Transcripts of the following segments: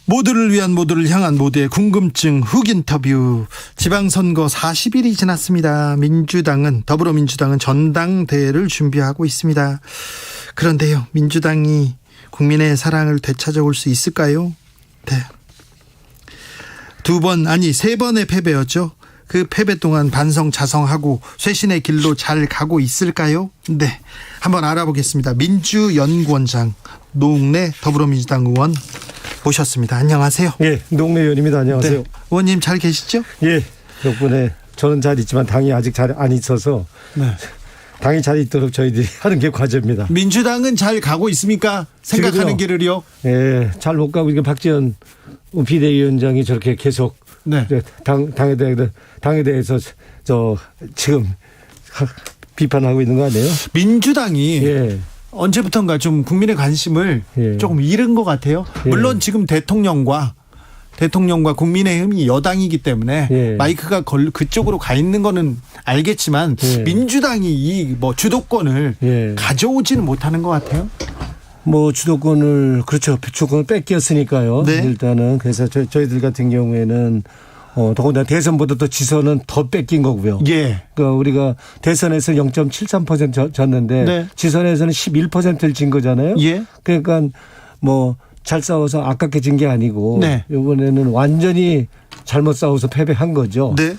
모두를 위한 모두를 향한 모두의 궁금증 훅 인터뷰. 지방선거 40일이 지났습니다. 더불어민주당은 전당대회를 준비하고 있습니다. 그런데요, 민주당이 국민의 사랑을 되찾아올 수 있을까요? 네. 세 번의 패배였죠. 그 패배 동안 반성자성하고 쇄신의 길로 잘 가고 있을까요? 네, 한번 알아보겠습니다. 민주연구원장 노웅래 더불어민주당 의원 모셨습니다. 안녕하세요. 예, 노웅래 의원입니다. 안녕하세요. 네, 의원님 잘 계시죠? 예, 덕분에 저는 잘 있지만 당이 아직 잘 안 있어서 네. 당이 잘 있도록 저희들이 하는 게 과제입니다. 민주당은 잘 가고 있습니다. 생각하는 길을요? 예, 잘 못 가고 이게 박지원 비대위원장이 저렇게 계속 네. 당에 대해서 지금 비판하고 있는 거 아니에요? 민주당이 예. 언제부턴가 좀 국민의 관심을 조금 잃은 것 같아요. 물론 지금 대통령과 국민의힘이 여당이기 때문에 마이크가 그쪽으로 가 있는 거는 알겠지만 민주당이 이 주도권을 가져오지는 못하는 것 같아요. 주도권을 뺏겼으니까요. 네. 일단은 그래서 저희들 같은 경우에는 더군다나 대선보다 또 지선은 더 뺏긴 거고요. 예. 그러니까 우리가 대선에서 0.73% 졌는데 네. 지선에서는 11%를 진 거잖아요. 예. 그러니까 잘 싸워서 아깝게 진 게 아니고 네. 이번에는 완전히 잘못 싸워서 패배한 거죠. 네.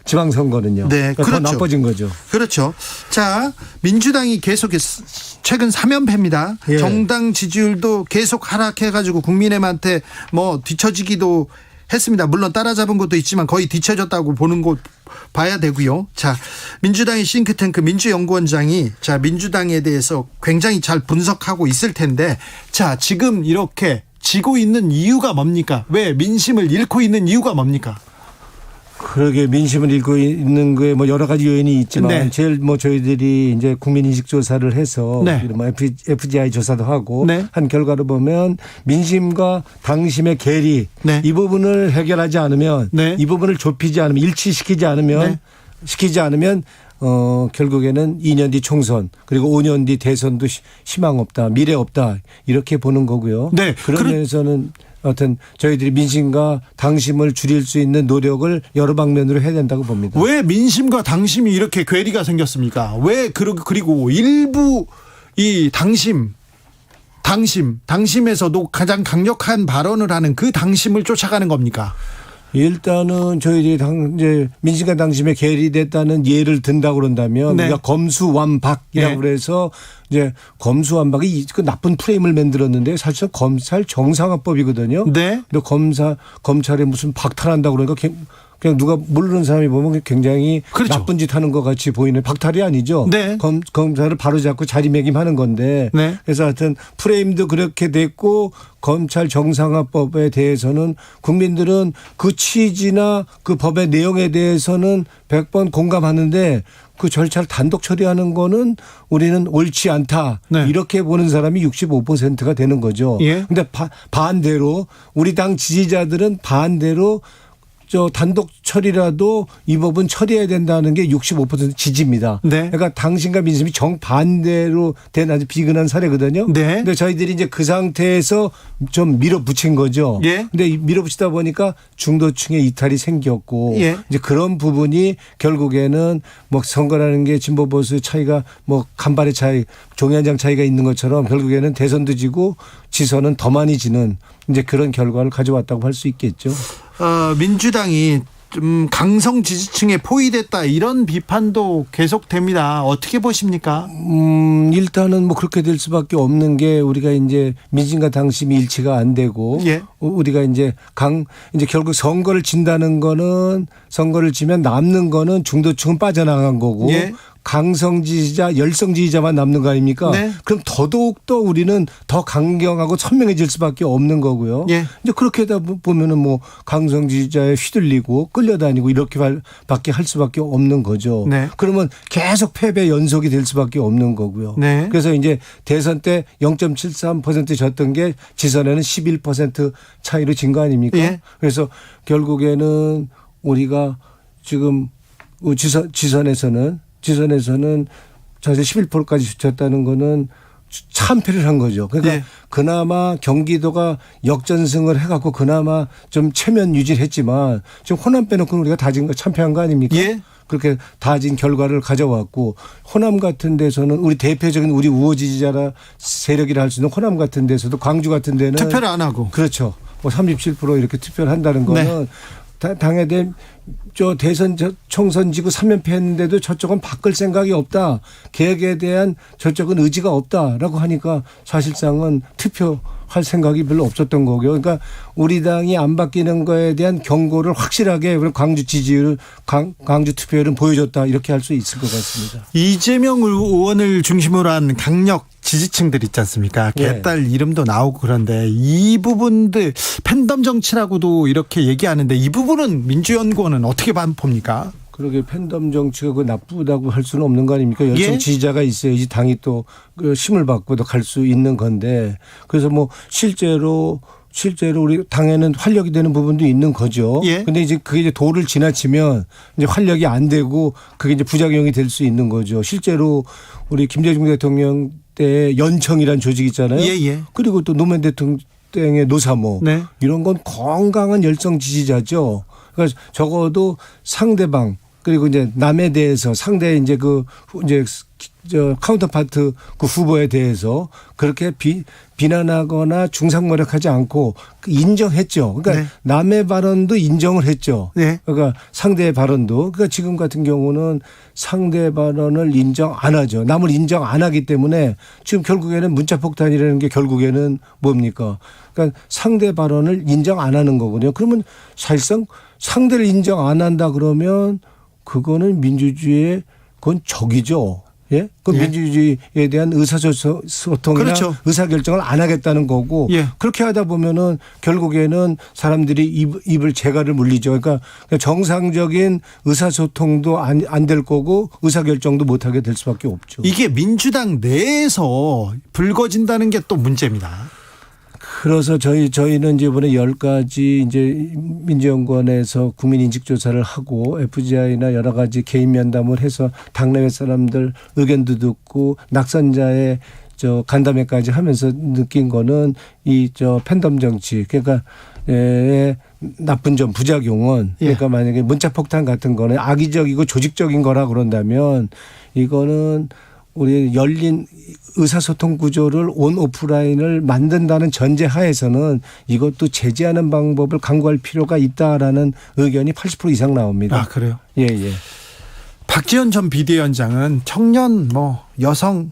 지방선거는요. 네, 그러니까 그렇죠. 더 나빠진 거죠. 그렇죠. 자, 민주당이 계속해서 최근 3연패입니다. 예. 정당 지지율도 계속 하락해가지고 국민의힘한테 뒤처지기도 했습니다. 물론 따라잡은 것도 있지만 거의 뒤처졌다고 보는 것 봐야 되고요. 자, 민주당의 싱크탱크 민주연구원장이 민주당에 대해서 굉장히 잘 분석하고 있을 텐데, 자, 지금 이렇게 지고 있는 이유가 뭡니까? 왜 민심을 잃고 있는 이유가 뭡니까? 그러게 민심을 잃고 있는 거에 여러 가지 요인이 있지만 네. 제일 저희들이 이제 국민인식 조사를 해서 네. FGI 조사도 하고 네. 한 결과로 보면 민심과 당심의 괴리 네. 이 부분을 해결하지 않으면 네. 이 부분을 좁히지 않으면 일치시키지 않으면 결국에는 2년 뒤 총선 그리고 5년 뒤 대선도 희망 없다, 미래 없다 이렇게 보는 거고요. 네. 그런 면에서는 하여튼 저희들이 민심과 당심을 줄일 수 있는 노력을 여러 방면으로 해야 된다고 봅니다. 왜 민심과 당심이 이렇게 괴리가 생겼습니까? 왜 그리고 일부 이 당심에서도 가장 강력한 발언을 하는 그 당심을 쫓아가는 겁니까? 일단은 저희들이 이제 민심과 당심에 괴리됐다는 예를 든다고 그런다면 네. 우리가 검수완박이라고 그래서 이제 검수완박이 그 나쁜 프레임을 만들었는데 사실 검찰 정상화법이거든요. 네. 근데 검찰에 무슨 박탈한다고 그러니까 그냥 누가 모르는 사람이 보면 굉장히 그렇죠. 나쁜 짓 하는 것 같이 보이는 박탈이 아니죠. 네. 검사를 바로잡고 자리매김하는 건데 네. 그래서 하여튼 프레임도 그렇게 됐고 검찰 정상화법에 대해서는 국민들은 그 취지나 그 법의 내용에 대해서는 100번 공감하는데 그 절차를 단독 처리하는 거는 우리는 옳지 않다. 네. 이렇게 보는 사람이 65%가 되는 거죠. 그런데 반대로 우리 당 지지자들은 반대로 단독 처리라도 이 법은 처리해야 된다는 게 65% 지지입니다. 네. 그러니까 당신과 민심이 정반대로 된 아주 비근한 사례거든요. 네. 근데 저희들이 이제 그 상태에서 좀 밀어붙인 거죠. 예. 근데 밀어붙이다 보니까 중도층의 이탈이 생겼고 예. 이제 그런 부분이 결국에는 선거라는 게 진보 보수 차이가 간발의 차이, 종이 한 장 차이가 있는 것처럼 결국에는 대선도 지고 지선은 더 많이 지는 이제 그런 결과를 가져왔다고 할 수 있겠죠. 민주당이 좀 강성 지지층에 포위됐다 이런 비판도 계속됩니다. 어떻게 보십니까? 일단은 그렇게 될 수밖에 없는 게 우리가 이제 민심과 당심이 일치가 안 되고 예. 우리가 이제 결국 선거를 진다는 거는 선거를 지면 남는 거는 중도층은 빠져나간 거고 예. 강성 지지자, 열성 지지자만 남는 거 아닙니까? 네. 그럼 더더욱더 우리는 더 강경하고 선명해질 수밖에 없는 거고요. 예. 이제 그렇게 하다 보면은 강성 지지자에 휘둘리고 끌려다니고 이렇게밖에 할 수밖에 없는 거죠. 네. 그러면 계속 패배 연속이 될 수밖에 없는 거고요. 네. 그래서 이제 대선 때 0.73% 졌던 게 지선에는 11% 차이로 진 거 아닙니까? 예. 그래서 결국에는 우리가 지금 지선에서는 사실 11%까지 졌다는 거는 참패를 한 거죠. 그러니까 예. 그나마 경기도가 역전승을 해갖고 그나마 좀 체면 유지를 했지만 지금 호남 빼놓고 우리가 다진 거 참패한 거 아닙니까? 예. 그렇게 다진 결과를 가져왔고 호남 같은 데서는 우리 대표적인 우리 우호 지지자라 세력이라 할 수 있는 호남 같은 데서도 광주 같은 데는 투표를 안 하고. 그렇죠. 뭐 37% 이렇게 투표를 한다는 거는 당에 대선 총선 지구 3연패 했는데도 저쪽은 바꿀 생각이 없다. 개혁에 대한 저쪽은 의지가 없다라고 하니까 사실상은 투표할 생각이 별로 없었던 거고요. 그러니까 우리 당이 안 바뀌는 거에 대한 경고를 확실하게 광주 지지율, 광주 투표율은 보여줬다. 이렇게 할 수 있을 것 같습니다. 이재명 의원을 중심으로 한 강력 지지층들 있지 않습니까? 개딸 이름도 나오고 그런데 이 부분들 팬덤 정치라고도 이렇게 얘기하는데 이 부분은 민주연구원은 어떻게 봅니까? 그러게 팬덤 정치가 그 나쁘다고 할 수는 없는 거 아닙니까? 열성 지지자가 있어야지 당이 또 힘을 받고도 갈 수 있는 건데 그래서 뭐 실제로 우리 당에는 활력이 되는 부분도 있는 거죠. 근데 이제 그게 이제 도를 지나치면 이제 활력이 안 되고 그게 이제 부작용이 될 수 있는 거죠. 실제로 우리 김대중 대통령 때 연청이라는 조직 있잖아요. 그리고 또 노무현 대통령 때의 노사모 이런 건 건강한 열성 지지자죠. 그러니까 적어도 상대방 그리고 이제 남에 대해서 상대 이제 저 카운터파트 그 후보에 대해서 그렇게 비난하거나 중상모략하지 않고 인정했죠. 그러니까 남의 발언도 인정을 했죠. 그러니까 상대의 발언도. 그러니까 지금 같은 경우는 상대 발언을 인정 안 하죠. 남을 인정 안 하기 때문에 지금 결국에는 문자폭탄이라는 게 결국에는 뭡니까? 그러니까 상대 발언을 인정 안 하는 거거든요. 그러면 사실상 상대를 인정 안 한다 그러면 그거는 민주주의의 그건 적이죠. 그 민주주의에 대한 의사소통이나 의사결정을 안 하겠다는 거고 그렇게 하다 보면은 결국에는 사람들이 입을 재갈을 물리죠. 그러니까 정상적인 의사소통도 안 될 거고 의사결정도 못 하게 될 수밖에 없죠. 이게 민주당 내에서 불거진다는 게 또 문제입니다. 그래서 저희는 이제 이번에 10가지 이제 민주연구원에서 국민인식조사를 하고 FGI나 여러 가지 개인 면담을 해서 당내외 사람들 의견도 듣고 낙선자의 간담회까지 하면서 느낀 거는 팬덤 정치 그러니까 나쁜 점 부작용은 그러니까 만약에 문자폭탄 같은 거는 악의적이고 조직적인 거라 그런다면 이거는 우리 열린 의사소통 구조를 온 오프라인을 만든다는 전제 하에서는 이것도 제재하는 방법을 강구할 필요가 있다라는 의견이 80% 이상 나옵니다. 아, 그래요? 박지원 전 비대위원장은 청년 여성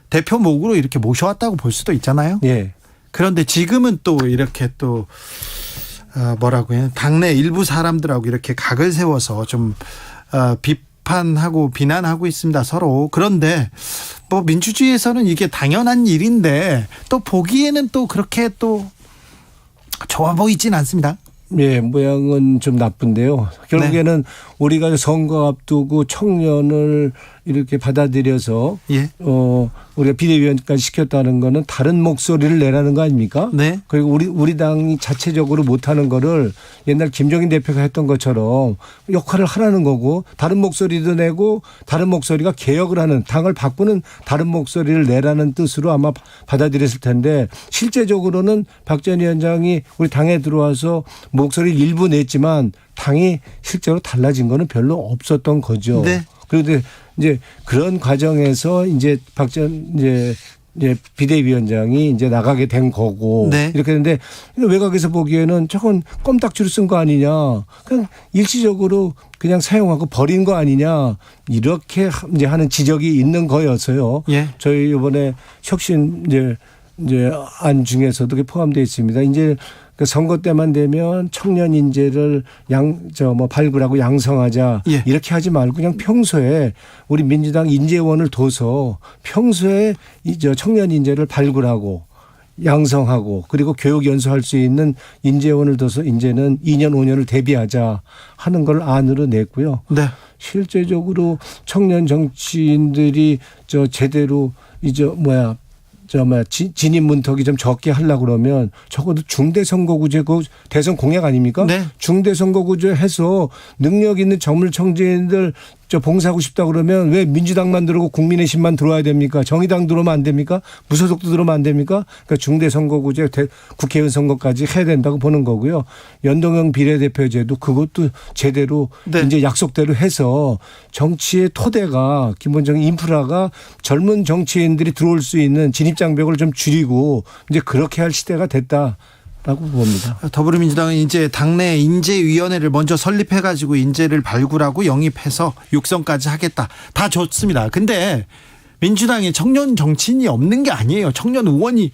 대표 목으로 이렇게 모셔왔다고 볼 수도 있잖아요. 그런데 지금은 또 이렇게 또 뭐라고 해요? 당내 일부 사람들하고 이렇게 각을 세워서 좀 비판하고 비난하고 있습니다. 서로. 그런데 민주주의에서는 이게 당연한 일인데 또 보기에는 또 그렇게 또 좋아 보이진 않습니다. 모양은 좀 나쁜데요. 결국에는 우리가 선거 앞두고 청년을 이렇게 받아들여서 우리가 비대위원까지 시켰다는 거는 다른 목소리를 내라는 거 아닙니까? 그리고 우리 당이 자체적으로 못하는 거를 옛날 김종인 대표가 했던 것처럼 역할을 하라는 거고 다른 목소리도 내고 다른 목소리가 개혁을 하는 당을 바꾸는 다른 목소리를 내라는 뜻으로 아마 받아들였을 텐데 실제적으로는 박지원 위원장이 우리 당에 들어와서 목소리를 일부 냈지만 당이 실제로 달라진 거는 별로 없었던 거죠. 그런데 이제 그런 과정에서 이제 박지원 이제 비대위원장이 이제 나가게 된 거고 이렇게 했는데 외곽에서 보기에는 저건 껌딱지로 쓴 거 아니냐. 그냥 일시적으로 그냥 사용하고 버린 거 아니냐. 이렇게 이제 하는 지적이 있는 거여서요. 저희 이번에 혁신 이제 안 중에서도 포함되어 있습니다. 이제 그 선거 때만 되면 청년 인재를 발굴하고 양성하자 이렇게 하지 말고 그냥 평소에 우리 민주당 인재원을 둬서 평소에 청년 인재를 발굴하고 양성하고 그리고 교육 연수할 수 있는 인재원을 둬서 이제는 2년 5년을 대비하자 하는 걸 안으로 냈고요. 실제적으로 청년 정치인들이 제대로 진입 문턱이 좀 적게 하려고 그러면 적어도 중대선거구제 그 대선 공약 아닙니까? 중대선거구제 해서 능력 있는 정물 청지인들 저 봉사하고 싶다 그러면 왜 민주당만 들어오고 국민의힘만 들어와야 됩니까? 정의당 들어오면 안 됩니까? 무소속도 들어오면 안 됩니까? 그러니까 중대선거구제 국회의원 선거까지 해야 된다고 보는 거고요. 연동형 비례대표제도 그것도 제대로 네. 이제 약속대로 해서 정치의 토대가 기본적인 인프라가 젊은 정치인들이 들어올 수 있는 진입장벽을 좀 줄이고 이제 그렇게 할 시대가 됐다. 라고 봅니다. 더불어민주당은 이제 당내 인재위원회를 먼저 설립해가지고 인재를 발굴하고 영입해서 육성까지 하겠다. 다 좋습니다. 근데 민주당에 청년 정치인이 없는 게 아니에요. 청년 의원이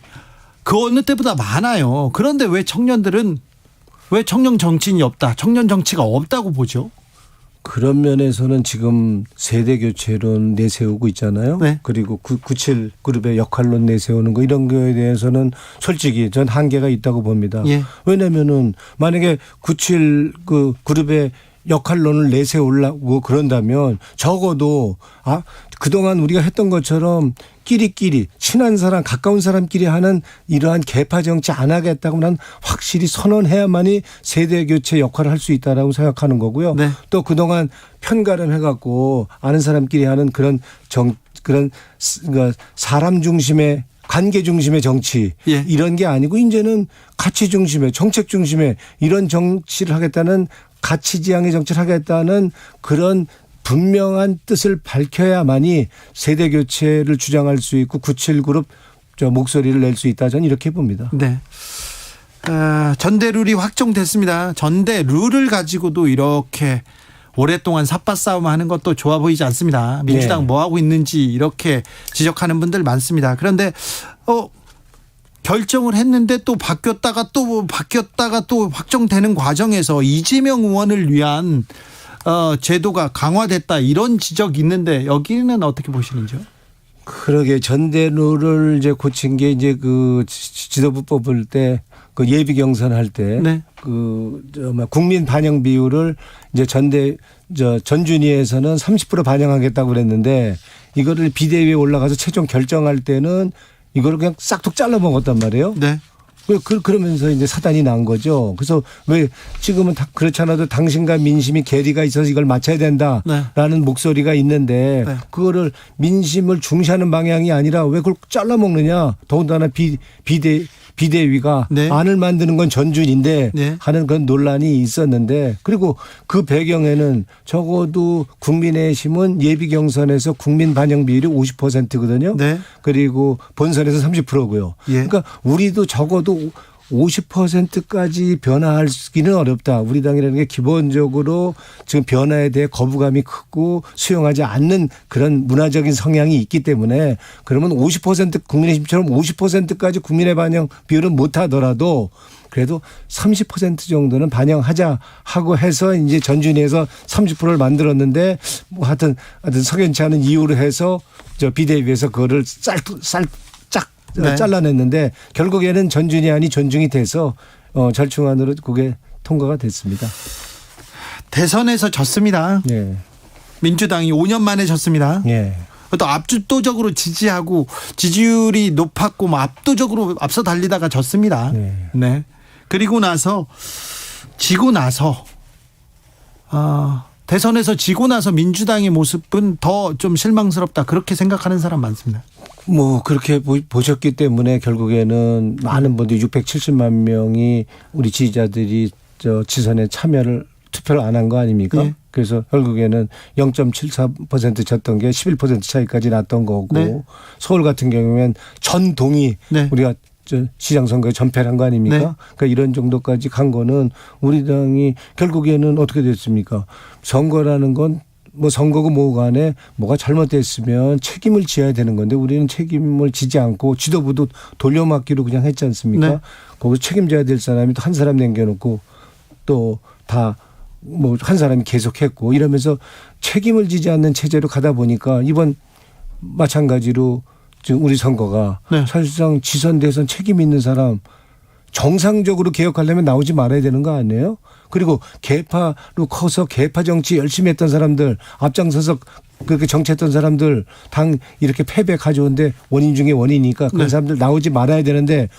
그 어느 때보다 많아요. 그런데 왜 청년들은 왜 청년 정치인이 없다. 청년 정치가 없다고 보죠. 그런 면에서는 지금 세대 교체론 내세우고 있잖아요. 네. 그리고 97 그룹의 역할론 내세우는 거 이런 거에 대해서는 솔직히 전 한계가 있다고 봅니다. 예. 왜냐면은 만약에 97 그 그룹의 역할론을 내세우려고 그런다면 적어도 그동안 우리가 했던 것처럼 끼리끼리 친한 사람 가까운 사람끼리 하는 이러한 계파 정치 안 하겠다고 난 확실히 선언해야만이 세대 교체 역할을 할 수 있다라고 생각하는 거고요. 네. 또 그동안 편가름 해갖고 아는 사람끼리 하는 그런 사람 중심의 관계 중심의 정치 예. 이런 게 아니고 이제는 가치 중심의 정책 중심의 이런 정치를 하겠다는 가치 지향의 정치를 하겠다는 그런 분명한 뜻을 밝혀야만이 세대 교체를 주장할 수 있고 97그룹 목소리를 낼 수 있다. 저는 이렇게 봅니다. 네. 전대 룰이 확정됐습니다. 전대 룰을 가지고도 이렇게 오랫동안 삿바싸움 하는 것도 좋아 보이지 않습니다. 민주당 네. 뭐 하고 있는지 이렇게 지적하는 분들 많습니다. 그런데 결정을 했는데 또 바뀌었다가 또 확정되는 과정에서 이재명 의원을 위한 제도가 강화됐다 이런 지적이 있는데 여기는 어떻게 보시는지요? 그러게 전대룰을 이제 고친 게 이제 그 지도부 뽑을 때 그 예비 경선할 때 네. 국민 반영 비율을 이제 전준위에서는 30% 반영하겠다고 그랬는데 이거를 비대위에 올라가서 최종 결정할 때는 이거를 그냥 싹둑 잘라 먹었단 말이에요. 네. 그러면서 이제 사단이 난 거죠. 그래서 왜 지금은 그렇지 않아도 당신과 민심이 괴리가 있어서 이걸 맞춰야 된다라는 네. 목소리가 있는데 네. 그거를 민심을 중시하는 방향이 아니라 왜 그걸 잘라 먹느냐. 더군다나 비대위가 네. 안을 만드는 건 전준인데 네. 하는 그런 논란이 있었는데 그리고 그 배경에는 적어도 국민의힘은 예비 경선에서 국민 반영 비율이 50%거든요. 네. 그리고 본선에서 30%고요. 예. 그러니까 우리도 적어도 50%까지 변화하기는 어렵다. 우리 당이라는 게 기본적으로 지금 변화에 대해 거부감이 크고 수용하지 않는 그런 문화적인 성향이 있기 때문에 그러면 50% 국민의힘처럼 50%까지 국민의 반영 비율은 못하더라도 그래도 30% 정도는 반영하자 하고 해서 이제 전준위에서 30%를 만들었는데 뭐 하여튼 석연치 않은 이유로 해서 저 비대위에서 그거를 네. 잘라냈는데 결국에는 전준위안이 존중이 돼서 절충안으로 그게 통과가 됐습니다. 대선에서 졌습니다. 예. 민주당이 5년 만에 졌습니다. 예. 또 압도적으로 지지하고 지지율이 높았고 뭐 압도적으로 앞서 달리다가 졌습니다. 네. 네. 그리고 나서 지고 나서 대선에서 지고 나서 민주당의 모습은 더 좀 실망스럽다 그렇게 생각하는 사람 많습니다. 뭐 그렇게 보셨기 때문에 결국에는 많은 분들이 670만 명이 우리 지지자들이 지선에 투표를 안 한 거 아닙니까? 네. 그래서 결국에는 0.74% 졌던 게 11% 차이까지 났던 거고 네. 서울 같은 경우에는 전 동이 네. 우리가 시장 선거에 전패를 한 거 아닙니까? 네. 그러니까 이런 정도까지 간 거는 우리 당이 결국에는 어떻게 됐습니까? 선거라는 건 뭐 선거고 뭐고 간에 뭐가 잘못됐으면 책임을 지어야 되는 건데 우리는 책임을 지지 않고 지도부도 돌려막기로 그냥 했지 않습니까? 네. 거기서 책임져야 될 사람이 또 한 사람 남겨놓고 또 다 뭐 한 사람이 계속했고 이러면서 책임을 지지 않는 체제로 가다 보니까 이번 마찬가지로 지금 우리 선거가 네. 사실상 지선 대선 책임 있는 사람 정상적으로 개혁하려면 나오지 말아야 되는 거 아니에요? 그리고 개파로 커서 개파 정치 열심히 했던 사람들 앞장서서 그렇게 정치했던 사람들 당 이렇게 패배 가져온데 원인 중에 원인이니까 그런 네. 사람들 나오지 말아야 되는데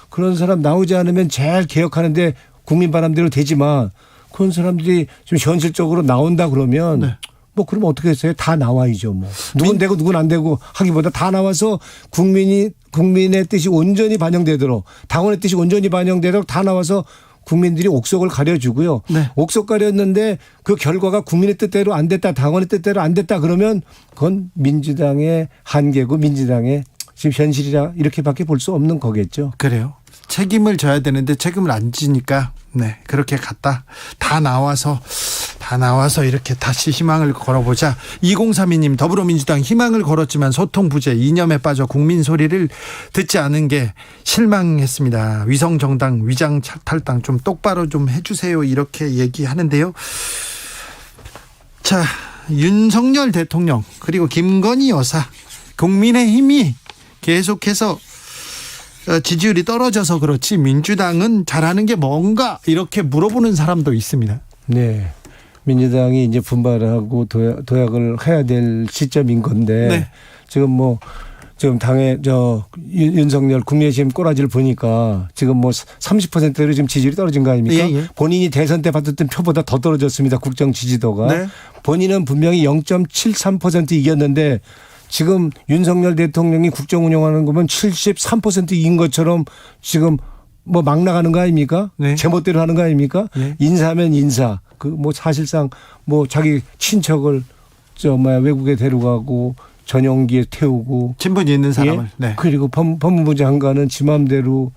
그런 사람 나오지 않으면 잘 개혁하는데 국민 바람대로 되지만 그런 사람들이 좀 현실적으로 나온다 그러면 네. 뭐 그럼 어떻게 했어요? 다 나와야죠. 뭐 누군 되고 누군 안 되고 하기보다 다 나와서 국민의 뜻이 온전히 반영되도록 당원의 뜻이 온전히 반영되도록 다 나와서 국민들이 옥석을 가려주고요. 네. 옥석 가렸는데 그 결과가 국민의 뜻대로 안 됐다, 당원의 뜻대로 안 됐다 그러면 그건 민주당의 한계고 민주당의 지금 현실이라 이렇게밖에 볼 수 없는 거겠죠. 그래요. 책임을 져야 되는데 책임을 안 지니까 네 그렇게 갔다. 다 나와서 이렇게 다시 희망을 걸어보자. 2032님 더불어민주당 희망을 걸었지만 소통 부재 이념에 빠져 국민 소리를 듣지 않은 게 실망했습니다. 위성정당 위장 탈당 좀 똑바로 좀 해주세요 이렇게 얘기하는데요. 자 윤석열 대통령 그리고 김건희 여사 국민의힘이 계속해서 지지율이 떨어져서 그렇지 민주당은 잘하는 게 뭔가 이렇게 물어보는 사람도 있습니다. 네. 민주당이 이제 분발하고 도약을 해야 될 시점인 건데 네. 지금 당의 윤석열 국민의힘 꼬라지를 보니까 지금 30%로 지금 지지율이 떨어진 거 아닙니까? 예. 본인이 대선 때 받았던 표보다 더 떨어졌습니다. 국정 지지도가. 네. 본인은 분명히 0.73% 이겼는데 지금 윤석열 대통령이 국정 운영하는 거면 73% 이긴 것처럼 지금 막 나가는 거 아닙니까? 네. 제멋대로 하는 거 아닙니까? 네. 인사면 인사. 사실상 자기 친척을 외국에 데려가고 전용기에 태우고. 친분이 있는 사람을. 예? 네. 그리고 법무부 장관은 지 맘대로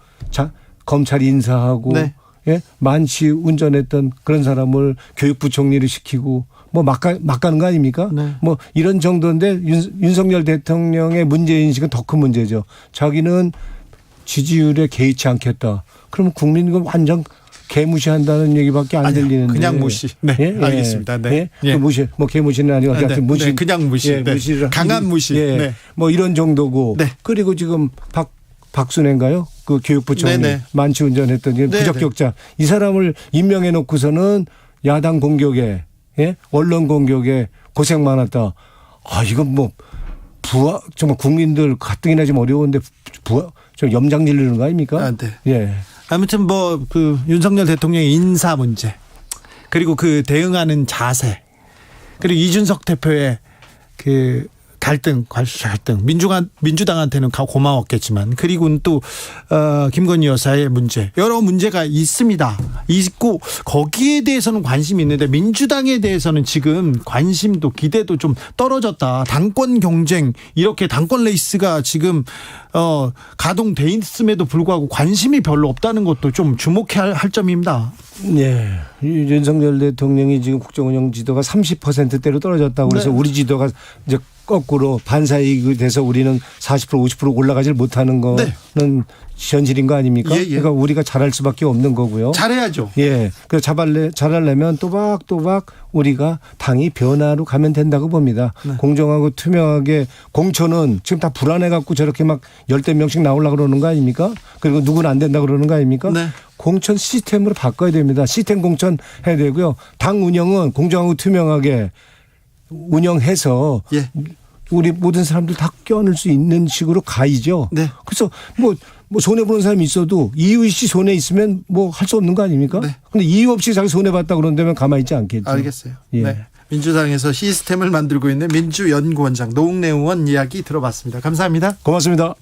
검찰 인사하고. 네. 예? 만취 운전했던 그런 사람을 교육부 총리를 시키고 막 가는 거 아닙니까? 네. 이런 정도인데 윤석열 대통령의 문제인식은 더 큰 문제죠. 자기는 지지율에 개의치 않겠다. 그러면 국민은 완전 개무시한다는 얘기밖에 안 들리는데. 그냥 무시. 네. 예? 알겠습니다. 네. 예? 그 무시. 개무시는 아니고 하여튼 무시. 네. 그냥 무시. 예, 네. 무시를 강한 무시. 예. 네. 이런 정도고. 네. 그리고 지금 박순애인가요? 그 교육부 총리 네네. 만취 운전했던 부적격자. 이 사람을 임명해 놓고서는 야당 공격에 언론 공격에 고생 많았다. 이건 정말 국민들 가뜩이나 좀 어려운데 좀 염장 지르는 거 아닙니까? 네. 예. 아무튼 윤석열 대통령의 인사 문제 그리고 그 대응하는 자세 그리고 이준석 대표의 그 갈등 민주당한테는 고마웠겠지만 그리고는 또 김건희 여사의 문제 여러 문제가 있고 거기에 대해서는 관심이 있는데 민주당에 대해서는 지금 관심도 기대도 좀 떨어졌다. 당권 경쟁 이렇게 당권 레이스가 지금 가동돼 있음에도 불구하고 관심이 별로 없다는 것도 좀 주목해야 할 점입니다. 네. 윤석열 대통령이 지금 국정운영 지도가 30%대로 떨어졌다고 그래서 네. 우리 지도가 이제 거꾸로 반사이익이 돼서 우리는 40% 50% 올라가질 못하는 거는 네. 현실인 거 아닙니까? 예. 그러니까 우리가 잘할 수밖에 없는 거고요. 잘해야죠. 예. 그래서 잘하려면 또박또박 우리가 당이 변화로 가면 된다고 봅니다. 네. 공정하고 투명하게 공천은 지금 다 불안해 갖고 저렇게 막 10대 명씩 나오려고 그러는 거 아닙니까? 그리고 누구는 안 된다 그러는 거 아닙니까? 네. 공천 시스템으로 바꿔야 됩니다. 시스템 공천 해야 되고요. 당 운영은 공정하고 투명하게 운영해서 예. 우리 모든 사람들 다 껴안을 수 있는 식으로 가야죠. 네. 그래서 손해 보는 사람이 있어도 이유 없이 손해 있으면 할 수 없는 거 아닙니까? 네. 근데 이유 없이 자기 손해 봤다 그런다면 가만히 있지 않겠죠. 알겠어요. 예. 네. 민주당에서 시스템을 만들고 있는 민주연구원장 노웅래 의원 이야기 들어봤습니다. 감사합니다. 고맙습니다.